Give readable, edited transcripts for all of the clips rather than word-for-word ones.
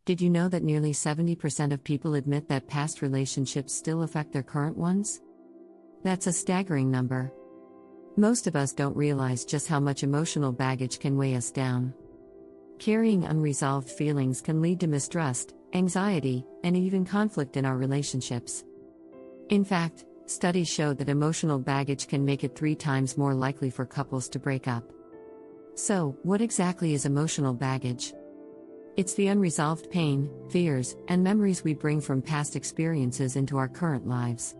Did you know that nearly 70% of people admit that past relationships still affect their current ones? That's a staggering number. Most of us don't realize just how much emotional baggage can weigh us down. Carrying unresolved feelings can lead to mistrust, anxiety, and even conflict in our relationships. In fact, studies show that emotional baggage can make it 3 times more likely for couples to break up. So, what exactly is emotional baggage? It's the unresolved pain, fears, and memories we bring from past experiences into our current lives.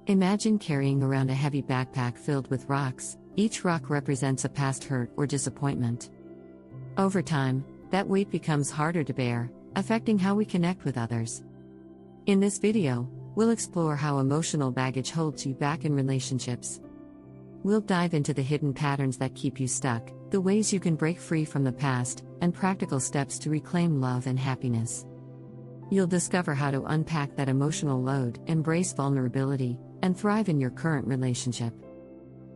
Imagine carrying around a heavy backpack filled with rocks. Each rock represents a past hurt or disappointment. Over time, that weight becomes harder to bear, affecting how we connect with others. In this video, we'll explore how emotional baggage holds you back in relationships. We'll dive into the hidden patterns that keep you stuck, the ways you can break free from the past, and practical steps to reclaim love and happiness. You'll discover how to unpack that emotional load, embrace vulnerability, and thrive in your current relationship.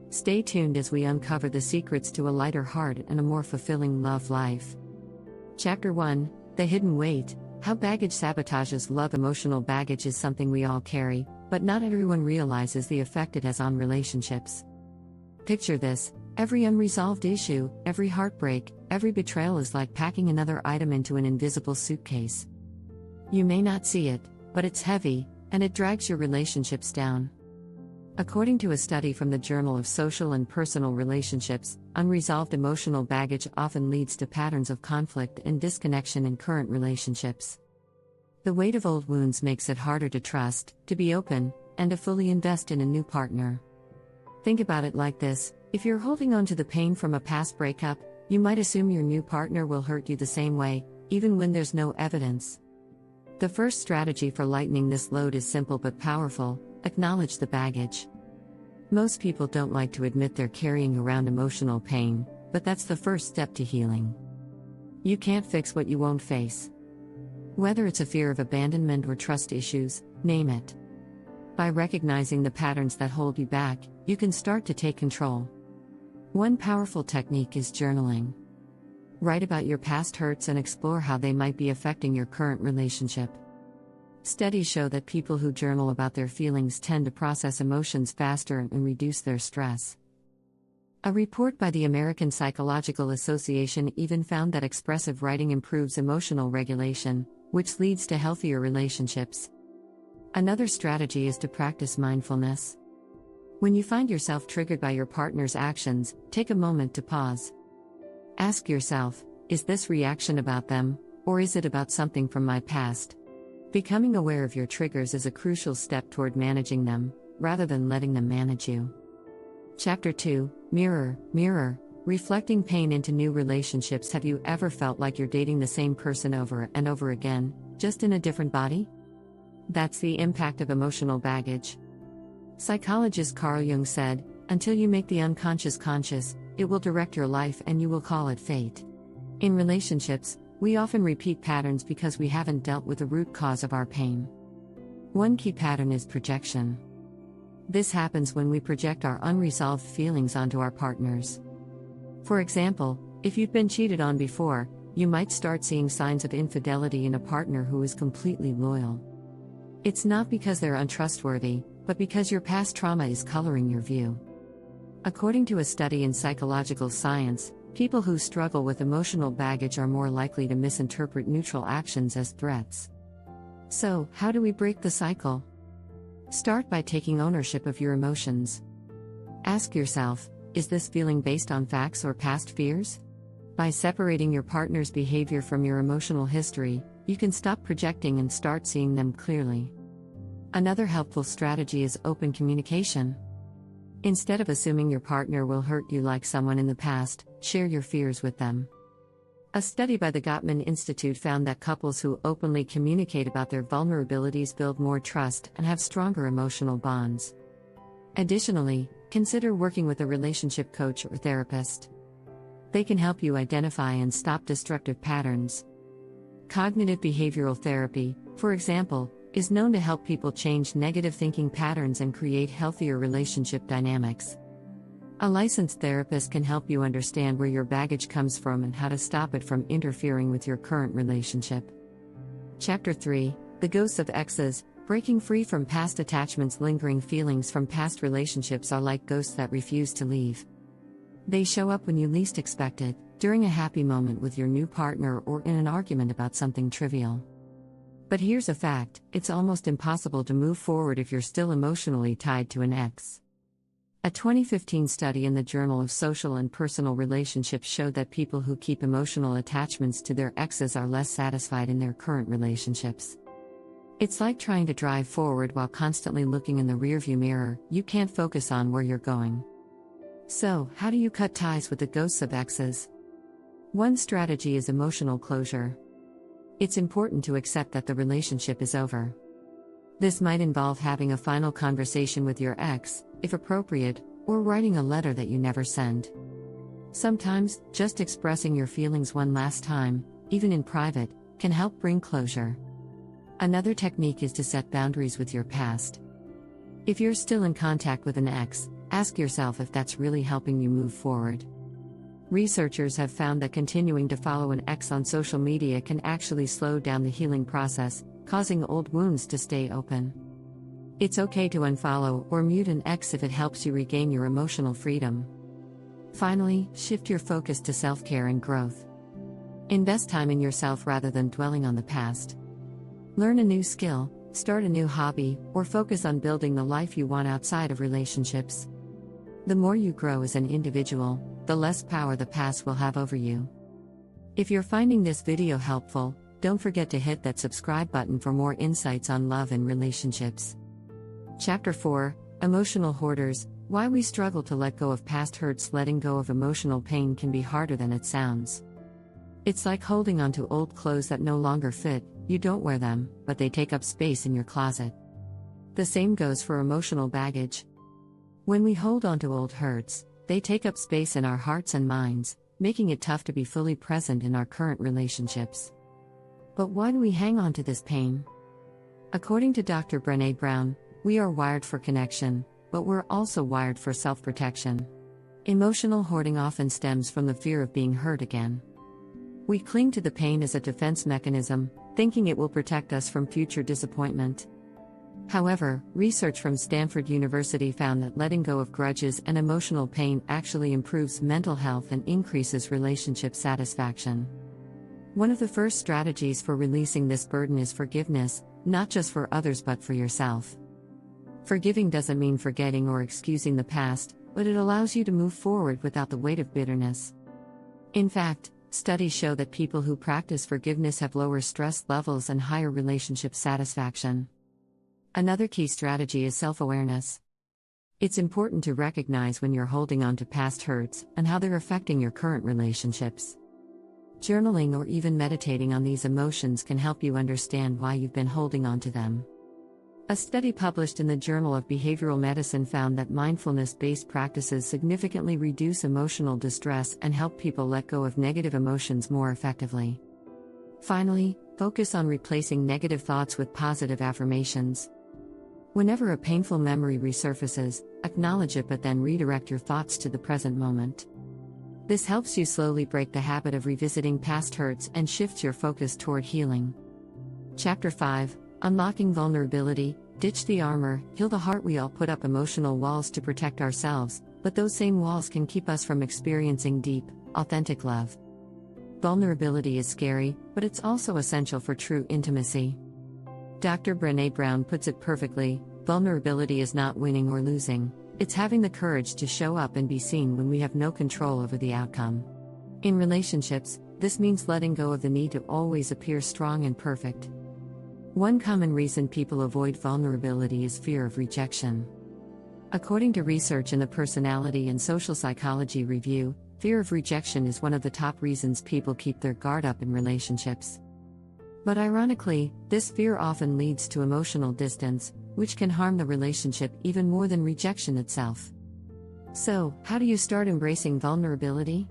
Stay tuned as we uncover the secrets to a lighter heart and a more fulfilling love life. Chapter 1: The Hidden Weight. How baggage sabotages love. Emotional baggage is something we all carry, but not everyone realizes the effect it has on relationships. Picture this: every unresolved issue, every heartbreak, every betrayal is like packing another item into an invisible suitcase. You may not see it, but it's heavy, and it drags your relationships down. According to a study from the Journal of Social and Personal Relationships, unresolved emotional baggage often leads to patterns of conflict and disconnection in current relationships. The weight of old wounds makes it harder to trust, to be open, and to fully invest in a new partner. Think about it like this: if you're holding on to the pain from a past breakup, you might assume your new partner will hurt you the same way, even when there's no evidence. The first strategy for lightening this load is simple but powerful: acknowledge the baggage. Most people don't like to admit they're carrying around emotional pain, but that's the first step to healing. You can't fix what you won't face. Whether it's a fear of abandonment or trust issues, name it. By recognizing the patterns that hold you back, you can start to take control. One powerful technique is journaling. Write about your past hurts and explore how they might be affecting your current relationship. Studies show that people who journal about their feelings tend to process emotions faster and reduce their stress. A report by the American Psychological Association even found that expressive writing improves emotional regulation, which leads to healthier relationships. Another strategy is to practice mindfulness. When you find yourself triggered by your partner's actions, take a moment to pause. Ask yourself, is this reaction about them, or is it about something from my past? Becoming aware of your triggers is a crucial step toward managing them, rather than letting them manage you. Chapter 2: Mirror, Mirror, Reflecting Pain into New Relationships. Have you ever felt like you're dating the same person over and over again, just in a different body? That's the impact of emotional baggage. Psychologist Carl Jung said, "Until you make the unconscious conscious, it will direct your life and you will call it fate." In relationships, we often repeat patterns because we haven't dealt with the root cause of our pain. One key pattern is projection. This happens when we project our unresolved feelings onto our partners. For example, if you've been cheated on before, you might start seeing signs of infidelity in a partner who is completely loyal. It's not because they're untrustworthy, but because your past trauma is coloring your view. According to a study in psychological science, people who struggle with emotional baggage are more likely to misinterpret neutral actions as threats. So, how do we break the cycle? Start by taking ownership of your emotions. Ask yourself, is this feeling based on facts or past fears? By separating your partner's behavior from your emotional history, you can stop projecting and start seeing them clearly. Another helpful strategy is open communication. Instead of assuming your partner will hurt you like someone in the past, share your fears with them. A study by the Gottman Institute found that couples who openly communicate about their vulnerabilities build more trust and have stronger emotional bonds. Additionally, consider working with a relationship coach or therapist. They can help you identify and stop destructive patterns. Cognitive behavioral therapy, for example, is known to help people change negative thinking patterns and create healthier relationship dynamics. A licensed therapist can help you understand where your baggage comes from and how to stop it from interfering with your current relationship. Chapter 3: The Ghosts of Exes. Breaking free from past attachments. Lingering feelings from past relationships are like ghosts that refuse to leave. They show up when you least expect it, during a happy moment with your new partner or in an argument about something trivial. But here's a fact: it's almost impossible to move forward if you're still emotionally tied to an ex. A 2015 study in the Journal of Social and Personal Relationships showed that people who keep emotional attachments to their exes are less satisfied in their current relationships. It's like trying to drive forward while constantly looking in the rearview mirror. You can't focus on where you're going. So, how do you cut ties with the ghosts of exes? One strategy is emotional closure. It's important to accept that the relationship is over. This might involve having a final conversation with your ex, if appropriate, or writing a letter that you never send. Sometimes, just expressing your feelings one last time, even in private, can help bring closure. Another technique is to set boundaries with your past. If you're still in contact with an ex, ask yourself if that's really helping you move forward. Researchers have found that continuing to follow an ex on social media can actually slow down the healing process, causing old wounds to stay open. It's okay to unfollow or mute an ex if it helps you regain your emotional freedom. Finally, shift your focus to self-care and growth. Invest time in yourself rather than dwelling on the past. Learn a new skill, start a new hobby, or focus on building the life you want outside of relationships. The more you grow as an individual, the less power the past will have over you. If you're finding this video helpful, don't forget to hit that subscribe button for more insights on love and relationships. Chapter 4: Emotional Hoarders. Why we struggle to let go of past hurts. Letting go of emotional pain can be harder than it sounds. It's like holding onto old clothes that no longer fit. You don't wear them, but they take up space in your closet. The same goes for emotional baggage. When we hold onto old hurts, they take up space in our hearts and minds, making it tough to be fully present in our current relationships. But why do we hang on to this pain? According to Dr. Brené Brown, we are wired for connection, but we're also wired for self-protection. Emotional hoarding often stems from the fear of being hurt again. We cling to the pain as a defense mechanism, thinking it will protect us from future disappointment. However, research from Stanford University found that letting go of grudges and emotional pain actually improves mental health and increases relationship satisfaction. One of the first strategies for releasing this burden is forgiveness, not just for others but for yourself. Forgiving doesn't mean forgetting or excusing the past, but it allows you to move forward without the weight of bitterness. In fact, studies show that people who practice forgiveness have lower stress levels and higher relationship satisfaction. Another key strategy is self-awareness. It's important to recognize when you're holding on to past hurts and how they're affecting your current relationships. Journaling or even meditating on these emotions can help you understand why you've been holding on to them. A study published in the Journal of Behavioral Medicine found that mindfulness-based practices significantly reduce emotional distress and help people let go of negative emotions more effectively. Finally, focus on replacing negative thoughts with positive affirmations. Whenever a painful memory resurfaces, acknowledge it but then redirect your thoughts to the present moment. This helps you slowly break the habit of revisiting past hurts and shifts your focus toward healing. Chapter 5: Unlocking Vulnerability. Ditch the armor, heal the heart. We all put up emotional walls to protect ourselves, but those same walls can keep us from experiencing deep, authentic love. Vulnerability is scary, but it's also essential for true intimacy. Dr. Brené Brown puts it perfectly: vulnerability is not winning or losing, it's having the courage to show up and be seen when we have no control over the outcome. In relationships, this means letting go of the need to always appear strong and perfect. One common reason people avoid vulnerability is fear of rejection. According to research in the Personality and Social Psychology Review, fear of rejection is one of the top reasons people keep their guard up in relationships. But ironically, this fear often leads to emotional distance, which can harm the relationship even more than rejection itself. So, how do you start embracing vulnerability?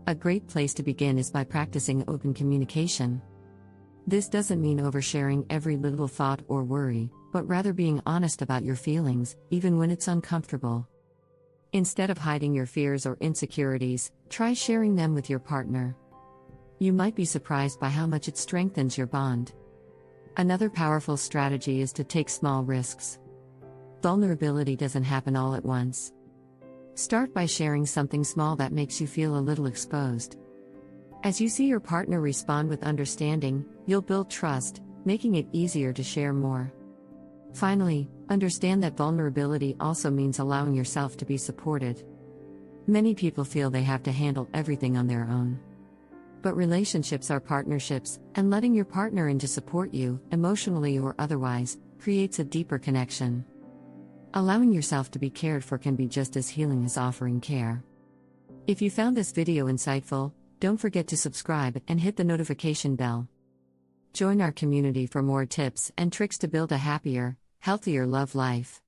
A great place to begin is by practicing open communication. This doesn't mean oversharing every little thought or worry, but rather being honest about your feelings, even when it's uncomfortable. Instead of hiding your fears or insecurities, try sharing them with your partner. You might be surprised by how much it strengthens your bond. Another powerful strategy is to take small risks. Vulnerability doesn't happen all at once. Start by sharing something small that makes you feel a little exposed. As you see your partner respond with understanding, you'll build trust, making it easier to share more. Finally, understand that vulnerability also means allowing yourself to be supported. Many people feel they have to handle everything on their own. But relationships are partnerships, and letting your partner in to support you, emotionally or otherwise, creates a deeper connection. Allowing yourself to be cared for can be just as healing as offering care. If you found this video insightful, don't forget to subscribe and hit the notification bell. Join our community for more tips and tricks to build a happier, healthier love life.